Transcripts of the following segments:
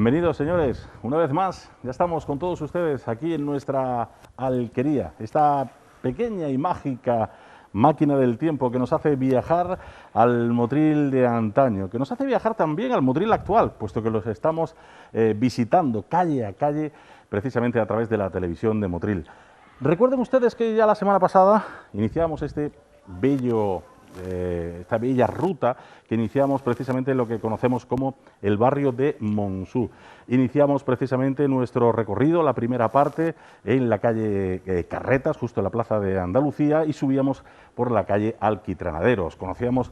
Bienvenidos, señores, una vez más. Ya estamos con todos ustedes aquí en nuestra alquería, esta pequeña y mágica máquina del tiempo que nos hace viajar al Motril de antaño, que nos hace viajar también al Motril actual, puesto que los estamos visitando calle a calle, precisamente a través de la televisión de Motril. Recuerden ustedes que ya la semana pasada iniciamos esta bella ruta que iniciamos precisamente en lo que conocemos como el barrio de Montsú. Iniciamos precisamente nuestro recorrido, la primera parte, en la calle Carretas, justo en la plaza de Andalucía, y subíamos por la calle Alquitranaderos. Conocíamos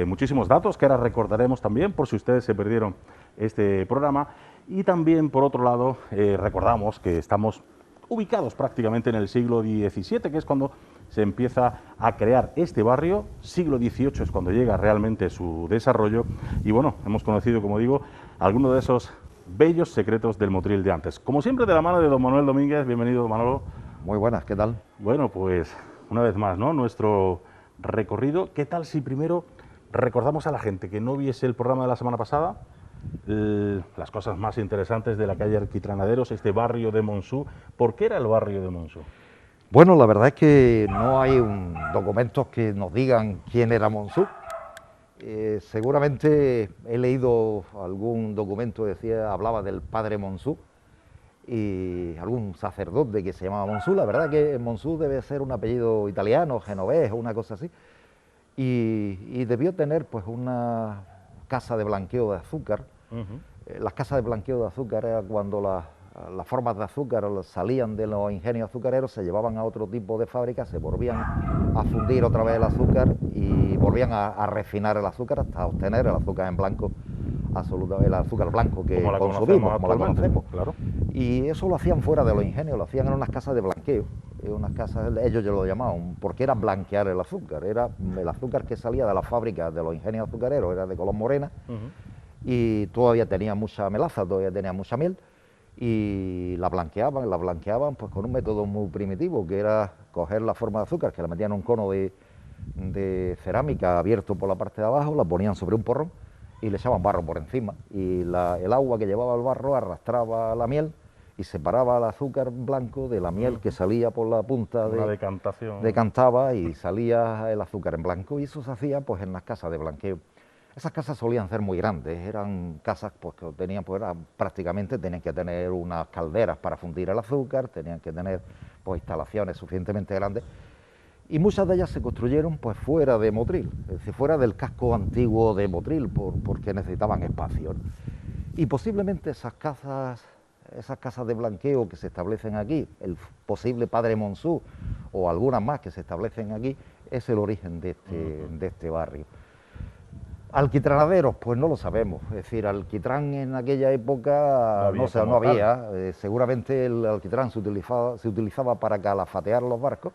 muchísimos datos que ahora recordaremos también, por si ustedes se perdieron este programa, y también, por otro lado, recordamos que estamos ubicados prácticamente en el siglo XVII, que es cuando se empieza a crear este barrio. Siglo XVIII es cuando llega realmente su desarrollo, y bueno, hemos conocido, como digo, algunos de esos bellos secretos del Motril de antes. Como siempre, de la mano de don Manuel Domínguez. Bienvenido, Manolo. Muy buenas, ¿qué tal? Bueno, pues una vez más, ¿no?, nuestro recorrido. ¿Qué tal si primero recordamos a la gente que no viese el programa de la semana pasada las cosas más interesantes de la calle Alquitranaderos, este barrio de Montsú? ¿Por qué era el barrio de Montsú? Bueno, la verdad es que no hay documentos que nos digan quién era Montsú. Seguramente he leído algún documento que hablaba del padre Montsú y algún sacerdote que se llamaba Montsú. La verdad que Montsú debe ser un apellido italiano, genovés o una cosa así, y debió tener pues una casa de blanqueo de azúcar. Las casas de blanqueo de azúcar era cuando las formas de azúcar salían de los ingenios azucareros, se llevaban a otro tipo de fábricas, se volvían a fundir otra vez el azúcar y volvían a refinar el azúcar hasta obtener el azúcar en blanco, absolutamente el azúcar blanco que consumimos, como la conocemos. Claro. Y eso lo hacían fuera de los ingenios, lo hacían en unas casas de blanqueo, unas casas, ellos ya lo llamaban, porque era blanquear el azúcar, era el azúcar que salía de las fábricas de los ingenios azucareros, era de color morena, y todavía tenía mucha melaza, todavía tenía mucha miel, y la blanqueaban pues con un método muy primitivo, que era coger la forma de azúcar, que la metían en un cono de cerámica abierto por la parte de abajo, la ponían sobre un porrón y le echaban barro por encima, y el agua que llevaba el barro arrastraba la miel y separaba el azúcar blanco de la miel que salía por la punta Una decantación. decantaba y salía el azúcar en blanco, y eso se hacía pues en las casas de blanqueo. Esas casas solían ser muy grandes, eran casas pues, que tenían, pues, prácticamente tenían que tener unas calderas para fundir el azúcar, tenían que tener pues, instalaciones suficientemente grandes, y muchas de ellas se construyeron pues, fuera de Motril, es decir, fuera del casco antiguo de Motril, porque necesitaban espacio, ¿no? Y posiblemente esas casas de blanqueo que se establecen aquí, el posible padre Montsú o algunas más que se establecen aquí, es el origen de este barrio. Alquitranaderos, pues no lo sabemos, es decir, alquitrán en aquella época no había. Seguramente el alquitrán se utilizaba para calafatear los barcos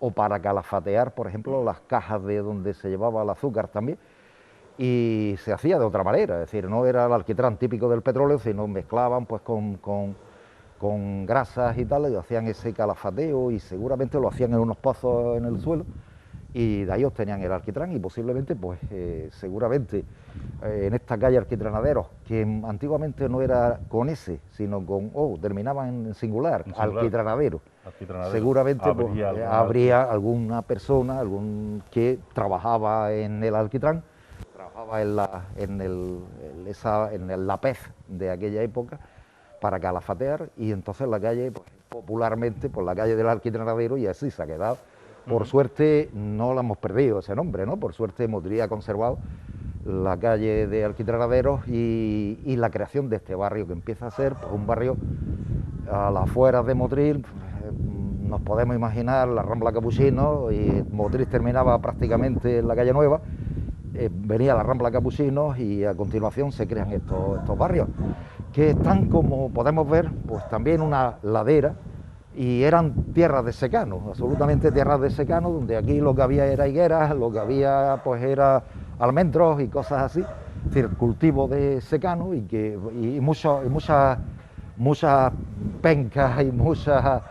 o para calafatear, por ejemplo, las cajas de donde se llevaba el azúcar también, y se hacía de otra manera, es decir, no era el alquitrán típico del petróleo, sino mezclaban pues con grasas y tal, y hacían ese calafateo, y seguramente lo hacían en unos pozos en el suelo, y de ahí obtenían el alquitrán, y posiblemente, pues seguramente en esta calle Alquitranaderos, que antiguamente no era con S, sino con O, terminaba en singular, Alquitranadero. Seguramente habría alguna persona que trabajaba en el alquitrán, trabajaba en la pez de aquella época para calafatear, y entonces la calle, pues, popularmente, por la calle del Alquitranadero, y así se ha quedado. Por suerte no la hemos perdido ese nombre, ¿no? Por suerte Motril ha conservado la calle de Alquitranaderos y la creación de este barrio, que empieza a ser pues, un barrio a las afueras de Motril. Nos podemos imaginar la Rambla Capuchinos, y Motril terminaba prácticamente en la calle Nueva, venía la Rambla Capuchinos, y a continuación se crean estos barrios, que están, como podemos ver, pues también una ladera, y eran tierras de secano, absolutamente tierras de secano, donde aquí lo que había era higueras, lo que había pues era almendros y cosas así, es decir, cultivo de secano, y muchas pencas y muchas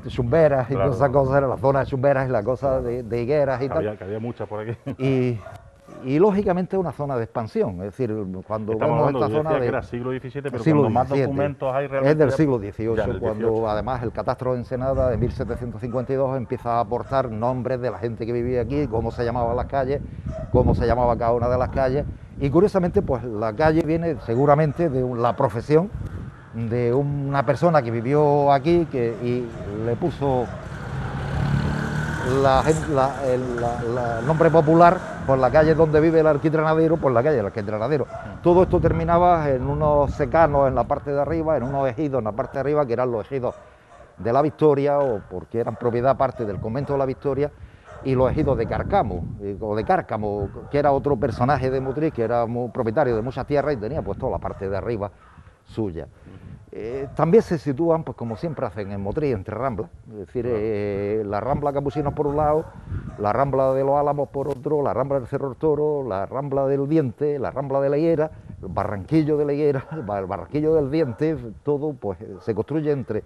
chumberas, claro, y todas esas cosas, era la zona de chumberas y la cosa de higueras y tal. Que había muchas por aquí. Y y lógicamente una zona de expansión, es decir, cuando Estamos vemos hablando, esta yo zona decía de... que era siglo XVII, pero siglo cuando más XVII. documentos hay realmente... Es del ya- siglo ya XVIII, del cuando 18. además el catastro de Ensenada de 1752 empieza a aportar nombres de la gente que vivía aquí, cómo se llamaban las calles, cómo se llamaba cada una de las calles, y curiosamente pues la calle viene seguramente de la profesión de una persona que vivió aquí y le puso el nombre popular por la calle donde vive el alquitranadero, por la calle del alquitranadero. Todo esto terminaba en unos secanos en la parte de arriba, en unos ejidos en la parte de arriba, que eran los ejidos de la Victoria, o porque eran propiedad parte del convento de la Victoria, y los ejidos de Carcamo, o de Cárcamo, que era otro personaje de Motril, que era muy propietario de muchas tierras y tenía pues toda la parte de arriba suya. También se sitúan, pues como siempre hacen en Motril, entre ramblas, es decir, la Rambla Capuchinos por un lado, la Rambla de los Álamos por otro, la Rambla del Cerro del Toro, la Rambla del Diente, la Rambla de la Higuera, el Barranquillo de la Higuera, el Barranquillo del Diente, todo pues se construye entre...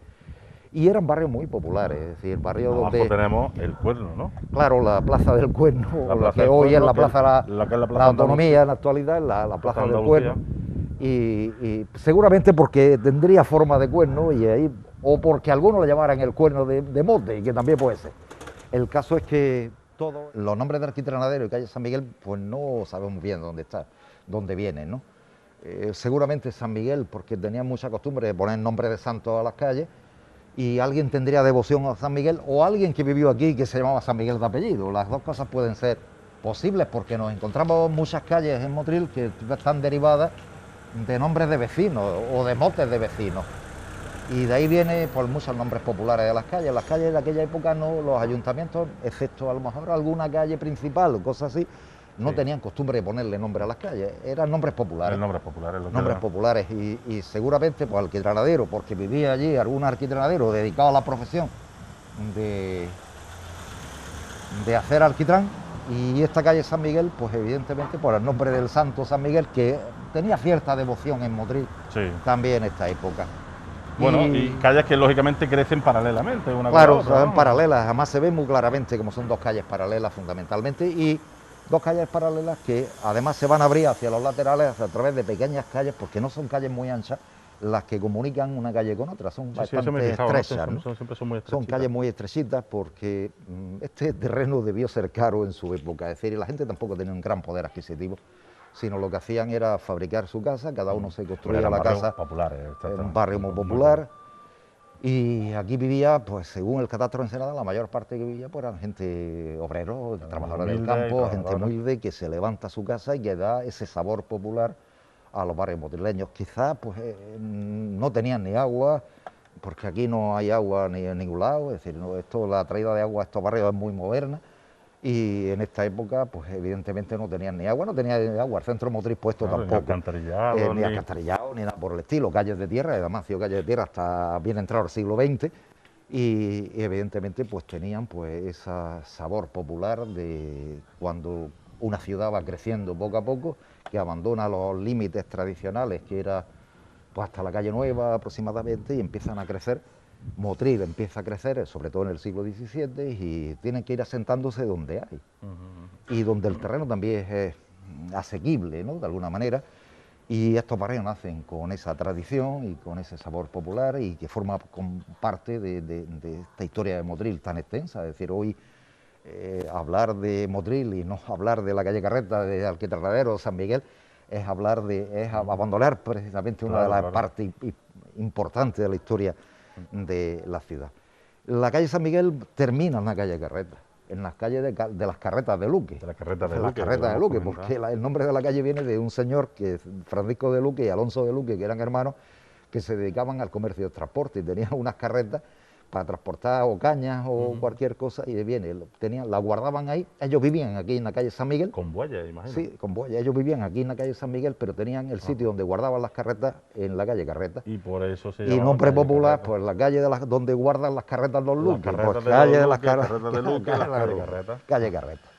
Y eran barrios muy populares, es decir, barrios Abajo donde... tenemos el Cuerno, ¿no? Claro, la Plaza del Cuerno, La la Plaza que del hoy es Cuerno, la que es Plaza, la que es la Plaza la Autonomía Andalucía. en la actualidad, la Plaza del Andalucía. Cuerno. Y seguramente porque tendría forma de cuerno y ahí, o porque algunos le llamaran el cuerno de monte, y que también puede ser. El caso es que todos los nombres de Alquitranadero y calle San Miguel, pues no sabemos bien dónde está, dónde vienen, ¿no? Seguramente San Miguel, porque tenían mucha costumbre de poner nombre de santos a las calles, y alguien tendría devoción a San Miguel, o alguien que vivió aquí que se llamaba San Miguel de apellido. Las dos cosas pueden ser posibles, porque nos encontramos muchas calles en Motril que están derivadas de nombres de vecinos o de motes de vecinos. Y de ahí viene por muchos nombres populares de las calles. Las calles de aquella época no, los ayuntamientos, excepto a lo mejor alguna calle principal o cosas así, no tenían costumbre de ponerle nombre a las calles, eran nombres populares. Nombres populares. Nombres populares y seguramente pues alquitranadero, porque vivía allí algún alquitranadero dedicado a la profesión de hacer alquitrán. Y esta calle San Miguel, pues evidentemente por el nombre del santo San Miguel, que tenía cierta devoción en Motril también en esta época. Bueno, y calles que lógicamente crecen paralelamente una claro, con la otra, son ¿no? paralelas, además se ve muy claramente como son dos calles paralelas fundamentalmente, y dos calles paralelas que además se van a abrir hacia los laterales a través de pequeñas calles, porque no son calles muy anchas las que comunican una calle con otra, son bastante estrechas, ¿no? Siempre son muy estrechitas. Son calles muy estrechitas porque este terreno debió ser caro en su época, es decir, y la gente tampoco tenía un gran poder adquisitivo, sino lo que hacían era fabricar su casa, cada uno se construía la casa en un barrio muy popular, y aquí vivía, pues según el catastro de Ensenada, la mayor parte que vivía pues eran gente obreros, trabajadores del campo, gente humilde que se levanta su casa y que da ese sabor popular a los barrios motrileños. Quizás pues no tenían ni agua, porque aquí no hay agua ni en ningún lado, es decir, la traída de agua a estos barrios es muy moderna, y en esta época pues evidentemente no tenían ni agua, el centro motriz puesto tampoco, ni alcantarillado, ni nada por el estilo, calles de tierra, además ha sido calles de tierra hasta bien entrado el siglo XX, y evidentemente pues tenían pues ese sabor popular de cuando una ciudad va creciendo poco a poco, que abandona los límites tradicionales, que era pues hasta la calle Nueva aproximadamente, y empiezan a crecer. Motril empieza a crecer, sobre todo en el siglo XVII, y tienen que ir asentándose donde hay, y donde el terreno también es asequible, ¿no?, de alguna manera, y estos barrios nacen con esa tradición y con ese sabor popular, y que forma parte de esta historia de Motril tan extensa. Es decir, hoy hablar de Motril y no hablar de la calle Carreta, de Alquitranadero, San Miguel, es abandonar precisamente una de las partes importantes de la historia de la ciudad. La calle San Miguel termina en la calle Carreta, en las calles de las carretas de Luque. De las carretas de Luque. Las carretas de Luque, porque el nombre de la calle viene de un señor, que Francisco de Luque y Alonso de Luque, que eran hermanos, que se dedicaban al comercio de transporte y tenían unas carretas para transportar o cañas o cualquier cosa, y de bienes, la guardaban ahí. Ellos vivían aquí en la calle San Miguel. Con bueyes, imagino. Sí, con bueyes. Ellos vivían aquí en la calle San Miguel, pero tenían el sitio donde guardaban las carretas en la calle Carreta. Y por eso se llama. Y nombre popular, pues la calle donde guardan las carretas los Luque. Pues calle de las carretas de Luque, calle Carreta.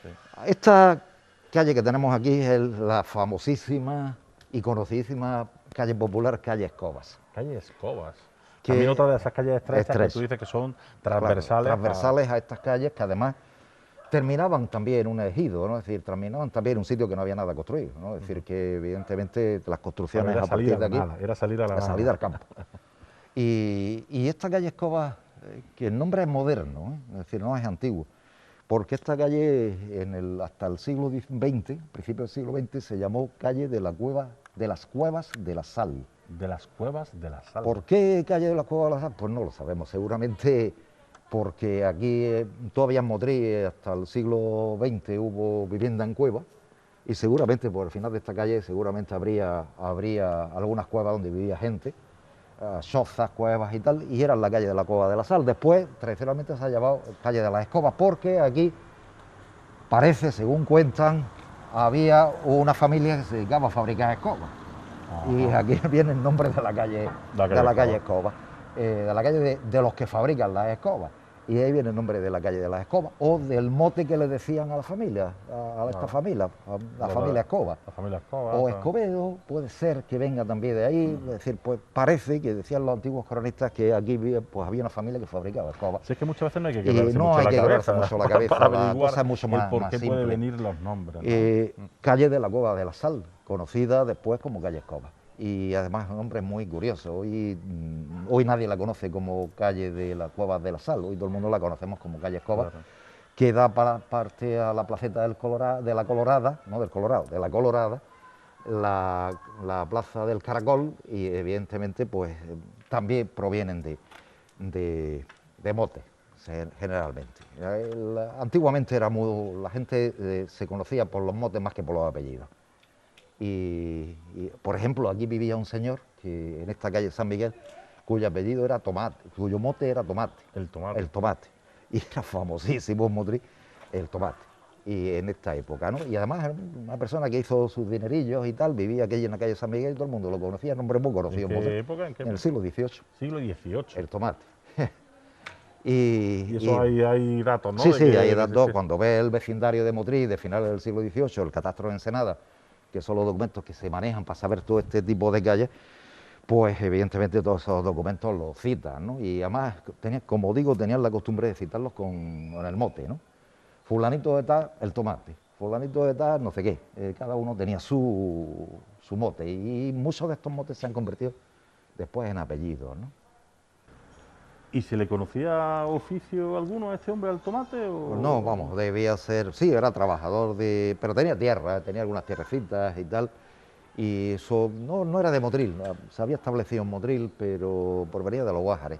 Sí. Esta calle que tenemos aquí es la famosísima y conocidísima calle popular, calle Escobas. Calle Escobas. También otra de esas calles estrechas que tú dices que son transversales. Claro, transversales a estas calles, que además terminaban también en un ejido, ¿no? Es decir, terminaban también en un sitio que no había nada construido, ¿no? Es decir, que evidentemente las construcciones Era a partir de aquí... nada, era salir a la La nada. salida al campo. Y esta calle Escoba, que el nombre es moderno, es decir, no es antiguo, porque esta calle hasta el siglo XX, principio del siglo XX, se llamó calle de la cueva, de las Cuevas de la Sal. De las Cuevas de la Sal. ¿Por qué calle de las Cuevas de la Sal? Pues no lo sabemos, seguramente porque aquí todavía en Motril hasta el siglo XX hubo vivienda en cueva, y seguramente por el final de esta calle seguramente habría algunas cuevas donde vivía gente, chozas, cuevas y tal, y era la calle de la Cueva de la Sal. Después, tradicionalmente se ha llamado calle de las Escobas, porque aquí parece, según cuentan, había una familia que se dedicaba a fabricar escobas. Ajá. Y aquí viene el nombre de la calle Escoba, de la calle de los que fabrican las escobas. Y ahí viene el nombre de la calle de las Escobas, o del mote que le decían a la familia, a esta familia, a la familia Escoba. La familia Escoba. O Escobedo, puede ser que venga también de ahí. Es decir, pues parece que decían los antiguos cronistas que aquí pues, había una familia que fabricaba escobas. Si es que muchas veces no hay que quebrarse mucho la cabeza, para la averiguar cosa es mucho más, por qué más pueden simple. venir los nombres, ¿no? Calle de la Cueva de la Sal, conocida después como calle Escoba. Y además un nombre muy curioso. Hoy nadie la conoce como calle de la Cueva de la Sal, hoy todo el mundo la conocemos como calle Escoba, claro, que da parte a la placeta de la Colorada, no del Colorado, de la Colorada, la plaza del Caracol, y evidentemente pues también provienen de mote, generalmente. Antiguamente la gente se conocía por los motes más que por los apellidos. Y, por ejemplo, aquí vivía un señor que en esta calle San Miguel, cuyo apellido era Tomate, cuyo mote era Tomate. El Tomate. El Tomate. Y era famosísimo en Motril, el Tomate. Y en esta época, ¿no? Y además era una persona que hizo sus dinerillos y tal, vivía aquí en la calle San Miguel y todo el mundo lo conocía, un hombre muy conocido en Motril. Época? ¿En qué época? En el siglo XVIII. Siglo XVIII. El Tomate. Y eso hay datos, ¿no? Sí, hay datos. Cuando ves el vecindario de Motril de finales del siglo XVIII, el catastro de Ensenada, que son los documentos que se manejan para saber todo este tipo de calles, pues evidentemente todos esos documentos los citan, ¿no? Y además, como digo, tenían la costumbre de citarlos con el mote, ¿no? Fulanito de tal, el Tomate, fulanito de tal, no sé qué. Cada uno tenía su mote, y muchos de estos motes se han convertido después en apellidos, ¿no? ¿Y se le conocía oficio alguno a este hombre, al Tomate? O... Pues no, vamos, debía ser, sí, era trabajador pero tenía tierra, tenía algunas tierrecitas y tal, y eso no era de Motril, se había establecido en Motril, pero por venir de los Guájares,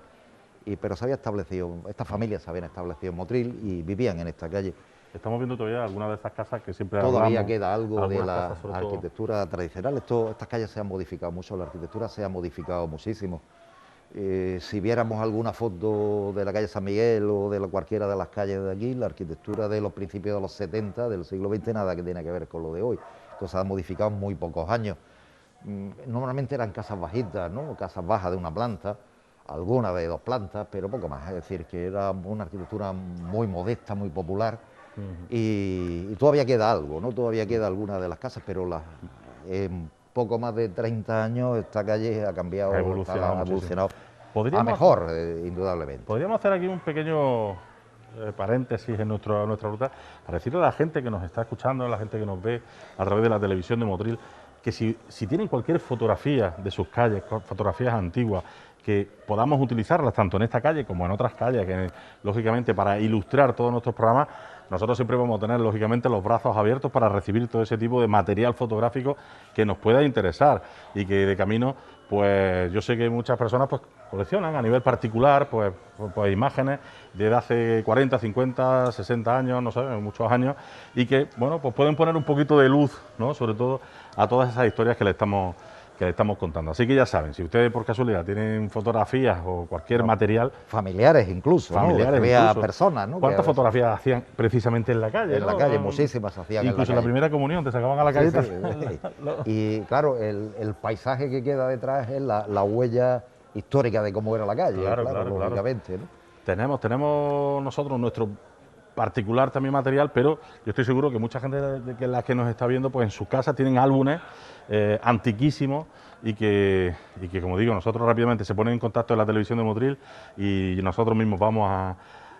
pero se había establecido, estas familias se habían establecido en Motril y vivían en esta calle. Estamos viendo todavía algunas de estas casas que siempre todavía queda algo de la casas, arquitectura tradicional. Estas calles se han modificado mucho, la arquitectura se ha modificado muchísimo. Si viéramos alguna foto de la calle San Miguel o de cualquiera de las calles de aquí, la arquitectura de los principios de los 70, del siglo XX, nada que tiene que ver con lo de hoy. Esto se ha modificado en muy pocos años. Normalmente eran casas bajitas, ¿no? Casas bajas de una planta, algunas de 2 plantas, pero poco más. Es decir, que era una arquitectura muy modesta, muy popular. Y todavía queda algo, ¿no? Todavía queda alguna de las casas, pero en poco más de 30 años esta calle ha cambiado, ha evolucionado a mejor, indudablemente. Podríamos hacer aquí un pequeño paréntesis en nuestra ruta para decirle a la gente que nos está escuchando, a la gente que nos ve a través de la televisión de Motril, que si tienen cualquier fotografía de sus calles, fotografías antiguas, que podamos utilizarlas tanto en esta calle como en otras calles, que lógicamente para ilustrar todos nuestros programas, nosotros siempre vamos a tener lógicamente los brazos abiertos para recibir todo ese tipo de material fotográfico que nos pueda interesar y que de camino, pues yo sé que muchas personas pues coleccionan a nivel particular pues imágenes de hace 40, 50, 60 años, no sé, muchos años, y que bueno, pues pueden poner un poquito de luz, ¿no? Sobre todo a todas esas historias que le estamos contando. Así que ya saben, si ustedes por casualidad tienen fotografías o cualquier material... Familiares incluso, familiares, ¿no? Había personas, ¿no? ¿Cuántas fotografías hacían precisamente en la calle? En la calle, muchísimas hacían incluso en la calle. Primera comunión te sacaban a la calle. Sí. Y claro, el paisaje que queda detrás es la huella histórica de cómo era la calle, claro, lógicamente, ¿no? Tenemos nosotros nuestro particular también material, pero yo estoy seguro que mucha gente de las que nos está viendo, pues en sus casas tienen álbumes antiquísimos y que, como digo, nosotros rápidamente se ponen en contacto en la televisión de Motril y nosotros mismos vamos a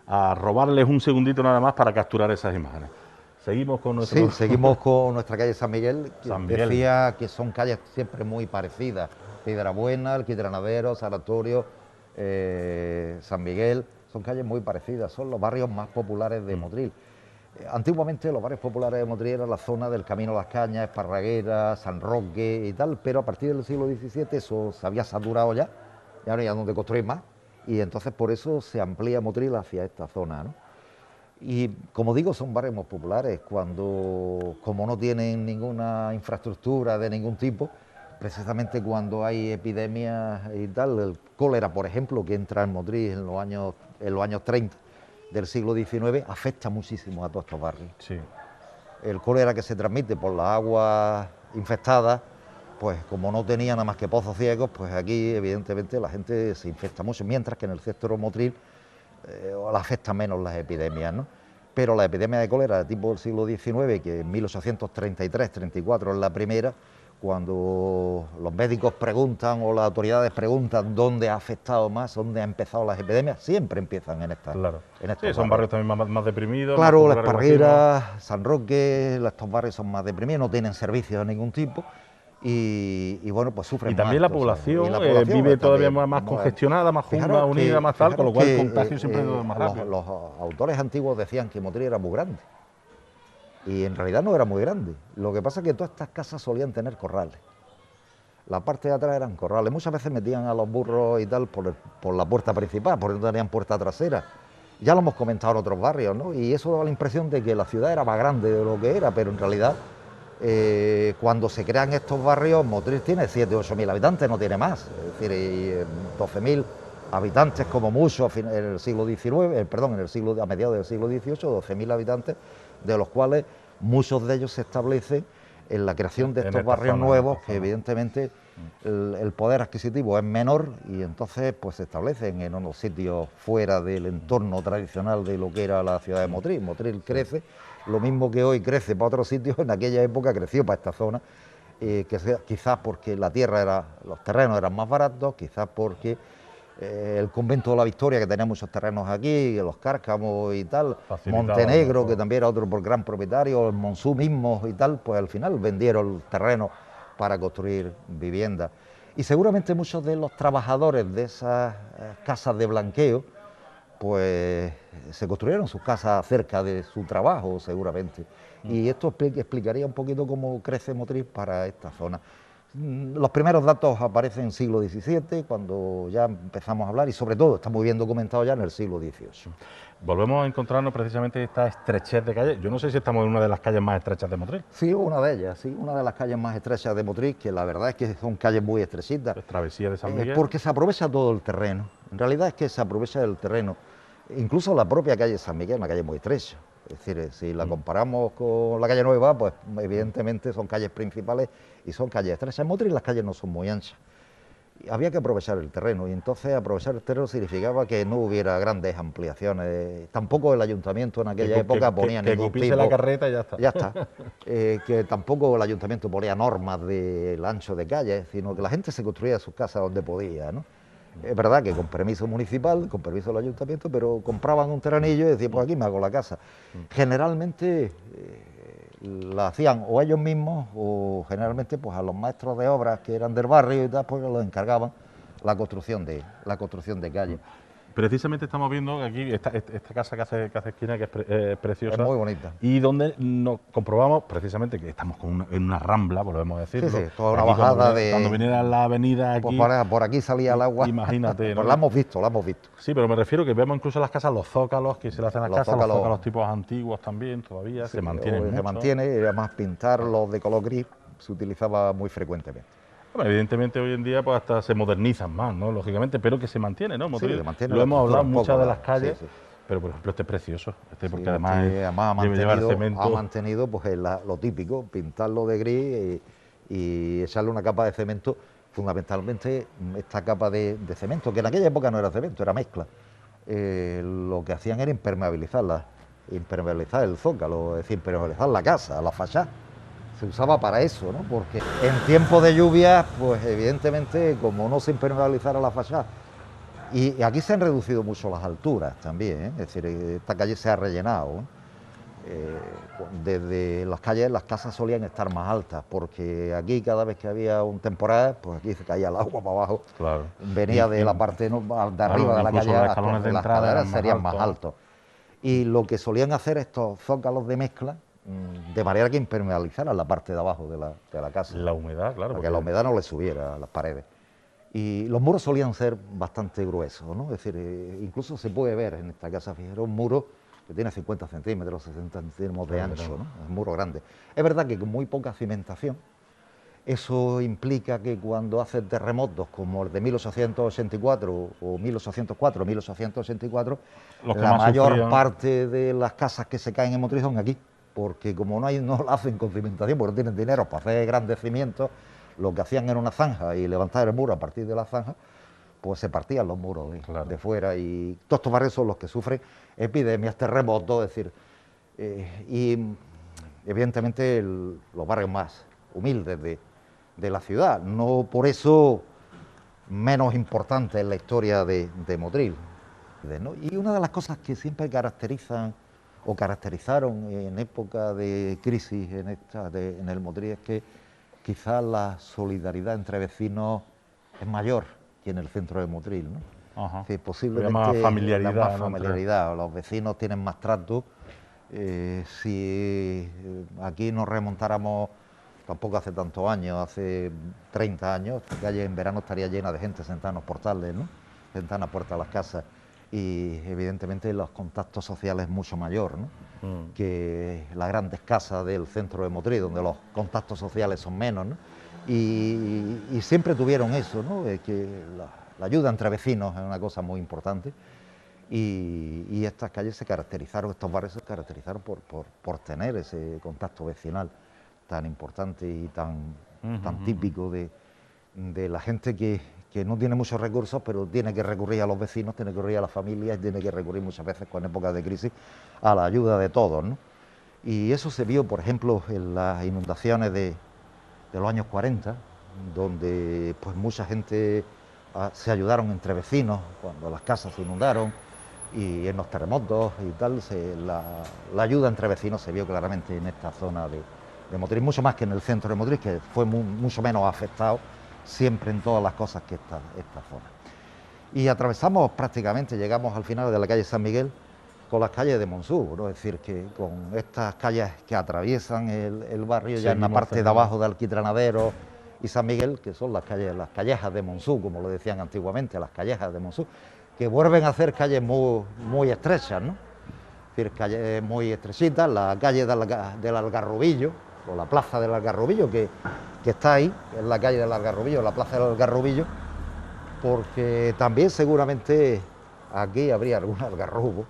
a robarles un segundito nada más para capturar esas imágenes. Seguimos con nuestro... Sí, seguimos con nuestra calle San Miguel, que San Miguel. decía que son calles siempre muy parecidas. Piedrabuena, Alquitranadero, Sanatorio, San Miguel, son calles muy parecidas, son los barrios más populares de Motril. Antiguamente los barrios populares de Motril eran la zona del Camino Las Cañas, Esparraguera, San Roque y tal, pero a partir del siglo XVII eso se había saturado ya no había donde construir más, y entonces por eso se amplía Motril hacia esta zona, ¿no? Y como digo, son barrios muy populares, como no tienen ninguna infraestructura de ningún tipo, precisamente cuando hay epidemias y tal, el cólera, por ejemplo, que entra en Motril en los años 30 del siglo XIX, afecta muchísimo a todos estos barrios. Sí. El cólera que se transmite por las aguas infectadas, pues como no tenía nada más que pozos ciegos, pues aquí evidentemente la gente se infecta mucho, mientras que en el sector Motril le afecta menos las epidemias, ¿no? Pero la epidemia de cólera de tipo del siglo XIX, que en 1833-34 es la primera, cuando los médicos preguntan o las autoridades preguntan dónde ha afectado más, dónde ha empezado las epidemias, siempre empiezan en estas. Claro. En estos Son barrios también más deprimidos. Claro, más La Esparguera, San Roque, estos barrios son más deprimidos, no tienen servicios de ningún tipo. Y bueno, pues sufren y también más. La población también vive todavía más congestionada, más junta, unida, más tal, con lo cual el contagio siempre es más rápido. Los autores antiguos decían que Motril era muy grande, y en realidad no era muy grande. Lo que pasa es que todas estas casas solían tener corrales. La parte de atrás eran corrales. Muchas veces metían a los burros y tal por la puerta principal, porque no tenían puerta trasera. Ya lo hemos comentado en otros barrios, ¿no? Y eso daba la impresión de que la ciudad era más grande de lo que era, pero en realidad cuando se crean estos barrios, Motril tiene 7.000 o 8.000 habitantes, no tiene más. Es decir, 12.000 habitantes como mucho en el siglo XIX, a mediados del siglo XVIII, 12.000 habitantes, de los cuales muchos de ellos se establecen en la creación de estos barrios nuevos, que evidentemente el poder adquisitivo es menor, y entonces pues se establecen en unos sitios fuera del entorno tradicional de lo que era la ciudad de Motril. Motril crece, lo mismo que hoy crece para otros sitios, en aquella época creció para esta zona, quizás porque los terrenos eran más baratos, quizás porque el convento de la Victoria, que tenía muchos terrenos aquí, los Cárcamos y tal, Montenegro, que también era otro gran propietario, el Monzú mismo y tal, pues al final vendieron el terreno para construir viviendas. Y seguramente muchos de los trabajadores de esas casas de blanqueo, pues se construyeron sus casas cerca de su trabajo, seguramente. Y esto explicaría un poquito cómo crece Motril para esta zona. Los primeros datos aparecen en el siglo XVII, cuando ya empezamos a hablar, y sobre todo está muy bien documentado ya en el siglo XVIII. Volvemos a encontrarnos precisamente esta estrechez de calle. Yo no sé si estamos en una de las calles más estrechas de Motril. Sí, una de ellas, sí, una de las calles más estrechas de Motril, que la verdad es que son calles muy estrechitas. Es travesía de San Miguel. Porque se aprovecha todo el terreno. En realidad es que se aprovecha el terreno. Incluso la propia calle San Miguel, una calle muy estrecha. Es decir, si la comparamos con la calle Nueva, pues evidentemente son calles principales y son calles estrechas. En Motril las calles no son muy anchas. Y había que aprovechar el terreno, y entonces aprovechar el terreno significaba que no hubiera grandes ampliaciones. Tampoco el ayuntamiento en aquella época ponía ningún tipo... Que la carreta y ya está. Ya está. Que tampoco el ayuntamiento ponía normas del ancho de calles, sino que la gente se construía sus casas donde podía, ¿no? Es verdad que con permiso municipal, con permiso del ayuntamiento, pero compraban un terrenillo y decían, pues aquí me hago la casa. Generalmente la hacían o ellos mismos, o generalmente pues a los maestros de obras que eran del barrio y tal, pues los encargaban la construcción de calles. Precisamente estamos viendo aquí esta casa que hace esquina, que es preciosa. Es muy bonita. Y donde nos comprobamos precisamente que estamos en una rambla, volvemos a decirlo. Sí, toda una bajada cuando viniera la avenida aquí... Pues por aquí salía el agua. Imagínate, ¿no? Pues la hemos visto. Sí, pero me refiero que vemos incluso las casas, los zócalos que se le hacen a las casas, los zócalos. zócalos tipos antiguos también, todavía Sí, se mantienen mucho. Se mantiene, y además pintarlos de color gris se utilizaba muy frecuentemente. Bueno, evidentemente hoy en día pues hasta se modernizan más, ¿no? Lógicamente, pero que se mantiene, ¿no? Sí, se mantiene. Lo hemos hablado en muchas de las sí, calles, sí. pero por ejemplo este es precioso, porque Sí, además ha mantenido pues lo típico, pintarlo de gris y echarle una capa de cemento, fundamentalmente esta capa de cemento, que en aquella época no era cemento, era mezcla. Lo que hacían era impermeabilizar el zócalo, es decir, impermeabilizar la casa, la fachada. Se usaba para eso, ¿no? Porque en tiempo de lluvia, pues evidentemente, como no se impermeabilizara la fachada Y aquí se han reducido mucho las alturas también, ¿eh? Es decir, esta calle se ha rellenado, ¿eh? Desde las calles las casas solían estar más altas, porque aquí cada vez que había un temporal, pues aquí se caía el agua para abajo, Claro. venía de la parte de arriba de la incluso calle, los hasta escalones de las entrada escaleras eran más serían más altos. altos. Y lo que solían hacer estos zócalos de mezcla, de manera que impermeabilizaran la parte de abajo de la casa, La humedad, claro. para que la humedad no le subiera a las paredes. Y los muros solían ser bastante gruesos, ¿no? Es decir, incluso se puede ver en esta casa, fíjate, un muro que tiene 50 centímetros, 60 centímetros de ancho, ¿no? Es un muro grande. Es verdad que con muy poca cimentación, eso implica que cuando hace terremotos como el de 1884 o 1804, 1884, Los que la más mayor sufrían. parte de las casas que se caen en Motril son aquí, porque como no la hacen con cimentación, porque no tienen dinero para hacer grandes cimientos, lo que hacían era una zanja y levantar el muro a partir de la zanja, pues se partían los muros de fuera, y todos estos barrios son los que sufren epidemias, terremotos, es decir, y evidentemente los barrios más humildes de la ciudad, no por eso menos importantes en la historia de Motril, ¿no? Y una de las cosas que siempre caracterizan o caracterizaron en época de crisis en el Motril es que quizás la solidaridad entre vecinos es mayor que en el centro de Motril, ¿no? Ajá. Que posiblemente más familiaridad, más ¿no? familiaridad, los vecinos tienen más trato. Si aquí nos remontáramos, tampoco hace tantos años, hace 30 años, esta calle en verano estaría llena de gente sentada en los portales, ¿no? Sentada a la puerta de las casas. Y evidentemente los contactos sociales es mucho mayor, ¿no? Que las grandes casas del centro de Motril, donde los contactos sociales son menos, ¿no? Y siempre tuvieron eso, ¿no? Que la ayuda entre vecinos es una cosa muy importante. Y estas calles se caracterizaron, estos barrios se caracterizaron por tener ese contacto vecinal tan importante y tan típico de la gente que no tiene muchos recursos, pero tiene que recurrir a los vecinos, tiene que recurrir a las familias, tiene que recurrir muchas veces con épocas de crisis a la ayuda de todos, ¿no? Y eso se vio, por ejemplo, en las inundaciones de los años 40, donde pues mucha gente se ayudaron entre vecinos cuando las casas se inundaron, y en los terremotos y tal, la ayuda entre vecinos se vio claramente en esta zona de Motril, mucho más que en el centro de Motril, que fue mucho menos afectado siempre en todas las cosas que esta zona. Y atravesamos prácticamente, llegamos al final de la calle San Miguel con las calles de Montsú, ¿no? Es decir, que con estas calles que atraviesan el barrio, ya en la parte de abajo de Alquitranadero y San Miguel, que son las callejas de Montsú, como lo decían antiguamente, las callejas de Montsú, que vuelven a ser calles muy estrechas, ¿no? Es decir, calles muy estrechitas, la calle del Algarrobillo, o la plaza del Algarrobillo, que está ahí, es la calle del Algarrobillo, la plaza del Algarrobillo, porque también seguramente aquí habría algún algarrobo,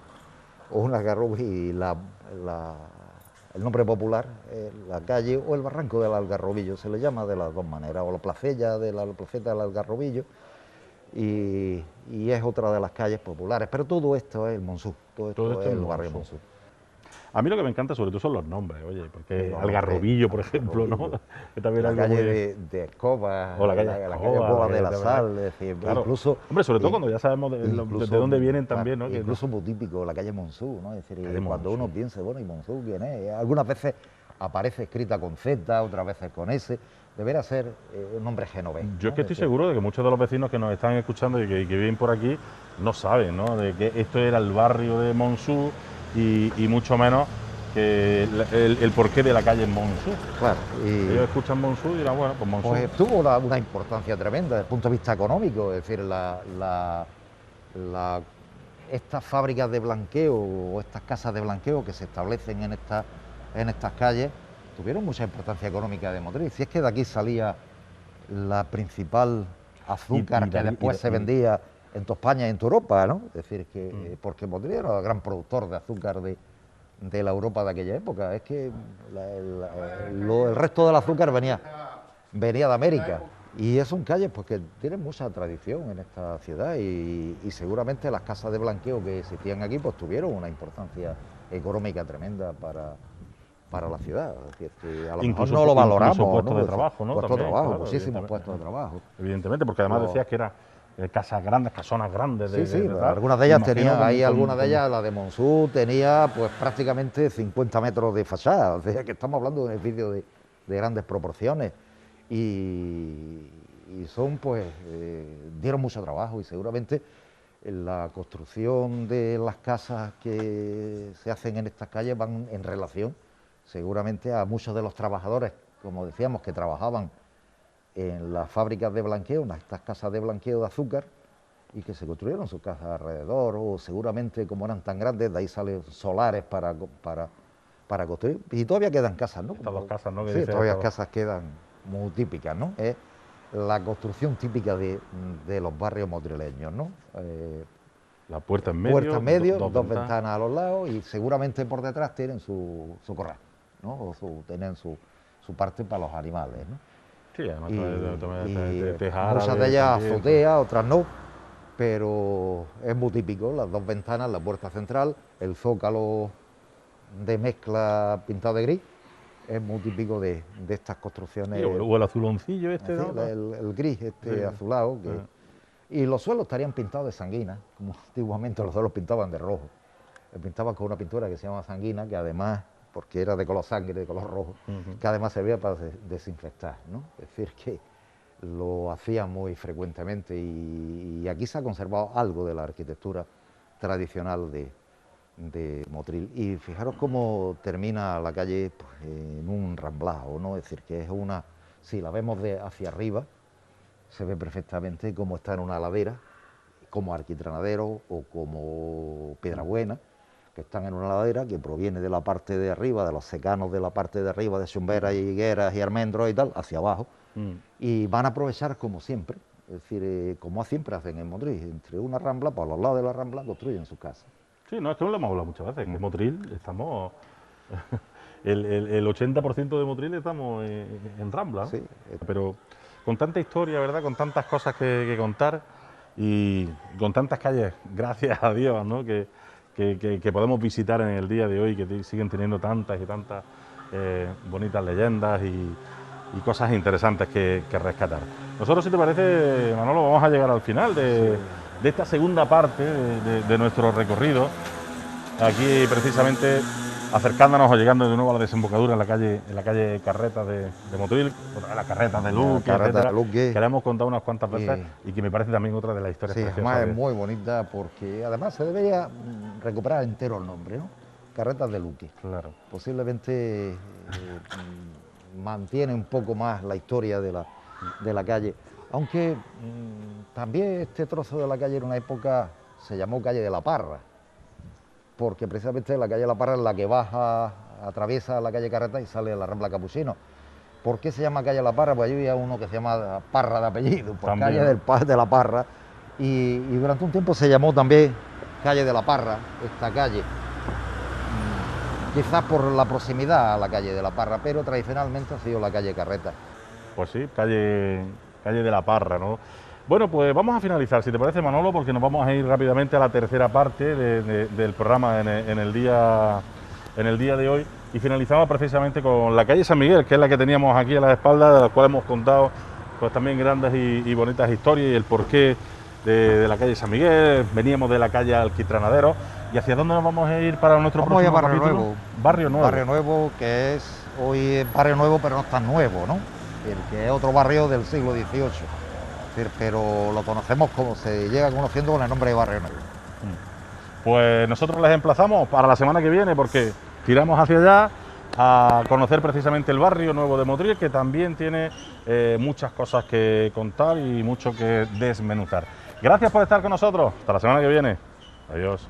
o un algarrobo, y el nombre popular, la calle o el barranco del Algarrobillo, se le llama de las dos maneras, o la placeta del Algarrobillo, y es otra de las calles populares, pero todo esto es el Montsú, todo esto es el barrio Montsú. A mí lo que me encanta sobre todo son los nombres, oye, porque Algarrobillo, por ejemplo, ¿no? Que también la algo calle de Escoba, o la calle Escoba de la Sal, es decir, claro. Incluso... Hombre, sobre todo cuando ya sabemos de dónde vienen también, ¿no? Incluso muy típico, la calle Montsú, ¿no? Es decir, cuando uno piensa, bueno, ¿y Montsú quién es? Algunas veces aparece escrita con Z, otras veces con S, debería ser un nombre genovés. Yo es que estoy seguro de que muchos de los vecinos que nos están escuchando y que viven por aquí no saben, ¿no? De que esto era el barrio de Montsú y mucho menos que el porqué de la calle en Montsú. Claro. Ellos escuchan Montsú y dirán, bueno, pues Montsú. Pues tuvo una importancia tremenda desde el punto de vista económico, es decir, estas fábricas de blanqueo o estas casas de blanqueo que se establecen en estas calles tuvieron mucha importancia económica de Motril. Si es que de aquí salía la principal azúcar que después se vendía en toda España y en toda Europa, ¿no? Es decir, que porque Motril era el gran productor de azúcar de la Europa de aquella época. Es que el resto del azúcar venía de América. Y son calles pues, que tienen mucha tradición en esta ciudad y seguramente las casas de blanqueo que existían aquí pues tuvieron una importancia económica tremenda para la ciudad. Es decir, que a lo mejor no lo valoramos. Puestos de trabajo, ¿no? Puestos de trabajo, claro, muchísimos puestos de trabajo. Evidentemente, porque además decías que era casas grandes, casonas grandes. Sí, tal. algunas de ellas Imagino tenían, ahí con- algunas de ellas, la de Monzú, tenía pues prácticamente 50 metros de fachada, o sea que estamos hablando de un edificio de grandes proporciones y son pues, dieron mucho trabajo y seguramente en la construcción de las casas que se hacen en estas calles van en relación seguramente a muchos de los trabajadores, como decíamos, que trabajaban en las fábricas de blanqueo, en estas casas de blanqueo de azúcar, y que se construyeron sus casas alrededor, o seguramente como eran tan grandes, de ahí salen solares para construir. Y todavía quedan casas, ¿no? Estas dos casas, ¿no? Que Sí, dice todavía todo. casas quedan muy típicas, ¿no? Es la construcción típica de los barrios motrileños, ¿no? La puerta en medio. Puerta en medio, dos dos ventanas. ventanas a los lados y seguramente por detrás tienen su corral, ¿no? O tienen su parte para los animales, ¿no? Sí, además Y tejar muchas de ellas azotea, otras no, pero es muy típico, las dos ventanas, la puerta central, el zócalo de mezcla pintado de gris, es muy típico de estas construcciones. Sí, o el azuloncillo este, Sí, ¿no? el gris este Sí. azulado. Ah. Y los suelos estarían pintados de sanguina, como antiguamente los suelos pintaban de rojo. Se pintaban con una pintura que se llama sanguina, que además, porque era de color sangre, de color rojo, que además servía para desinfectar, ¿no? Es decir, que lo hacían muy frecuentemente y aquí se ha conservado algo de la arquitectura tradicional de Motril. Y fijaros cómo termina la calle pues, en un ramblado, ¿no? Es decir, que es una, si la vemos de hacia arriba, se ve perfectamente cómo está en una ladera, como Alquitranadero o como Piedrabuena, que están en una ladera que proviene de la parte de arriba, de los secanos de la parte de arriba de Xumbera, Higueras y Almendros y tal, hacia abajo, y van a aprovechar como siempre, es decir, como siempre hacen en Motril, entre una rambla, por los lados de la rambla construyen sus casas. Sí, no, es que no lo hemos hablado muchas veces, que Motril estamos... el 80% de Motril estamos en Rambla, ¿no? Sí. Pero con tanta historia, ¿verdad? Con tantas cosas que contar y con tantas calles, gracias a Dios, ¿no? Que podemos visitar en el día de hoy, que siguen teniendo tantas y tantas bonitas leyendas y cosas interesantes que rescatar. Nosotros, si te parece, Manolo, vamos a llegar al final de esta segunda parte de nuestro recorrido, aquí precisamente acercándonos o llegando de nuevo a la desembocadura en la calle Carretas de Motril, la Carretas de Luque, Carretas etcétera, de Luque. que la hemos contado unas cuantas veces y que me parece también otra de las historias Sí, preciosas. además es muy bonita porque además se debería recuperar entero el nombre, ¿no? Carretas de Luque. Claro. Posiblemente mantiene un poco más la historia de la calle, aunque también este trozo de la calle en una época se llamó Calle de la Parra, porque precisamente la calle de la Parra es la que baja, atraviesa la calle Carretas y sale a la Rambla Capuchino. ¿Por qué se llama calle La Parra? Pues allí había uno que se llama Parra de apellido, pues También. calle de la Parra, y durante un tiempo se llamó también calle de la Parra, esta calle, quizás por la proximidad a la calle de la Parra, pero tradicionalmente ha sido la calle Carretas. Pues sí, calle de la Parra, ¿no? Bueno, pues vamos a finalizar, si te parece, Manolo, porque nos vamos a ir rápidamente a la tercera parte del programa en el día de hoy y finalizamos precisamente con la calle San Miguel, que es la que teníamos aquí a la espalda, de la cual hemos contado pues también grandes y bonitas historias y el porqué de la calle San Miguel. Veníamos de la calle Alquitranadero. ¿Y hacia dónde nos vamos a ir para nuestro próximo Barrio capítulo? Nuevo. Barrio Nuevo. Barrio Nuevo, que es hoy es Barrio Nuevo, pero no es tan nuevo, ¿no? El que es otro barrio del siglo XVIII. Pero lo conocemos como se llega conociendo con el nombre de Barrio Nuevo. Pues nosotros les emplazamos para la semana que viene porque tiramos hacia allá a conocer precisamente el barrio nuevo de Motril, que también tiene muchas cosas que contar y mucho que desmenuzar. Gracias por estar con nosotros. Hasta la semana que viene. Adiós.